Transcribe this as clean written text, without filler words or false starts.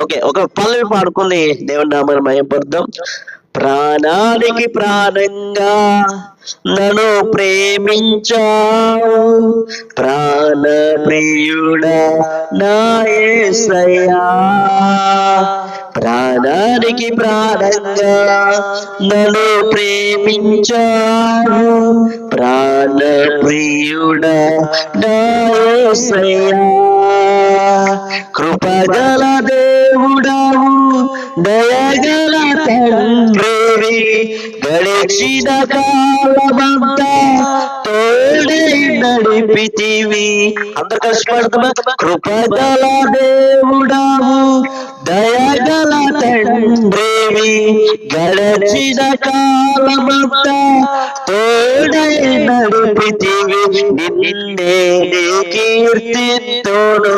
Okay, ఒక పల్లవి పాడుకుంది, దేవుని నామాన్ని మహిమపడదాం. ప్రాణానికి ప్రాణంగా నన్ను ప్రేమించావు, ప్రాణ ప్రియుడా నా యేసయ్యా. ప్రాణానికి ప్రాణంగా నన్ను ప్రేమించావు, ప్రాణ ప్రియుడా నా యేసయ్యా. కృపగల దేవుడవు, దయగల తండ్రివి, గడిచిన కాలమంతా తోడై నడిపితివి. అందరు కలిసి పాడుతున్నా. కృపగల దేవుడవు, దయగల తండ్రివి, గడిచిన కాలమంతా తోడై నడిపితివి. నిన్నే కీర్తింతును.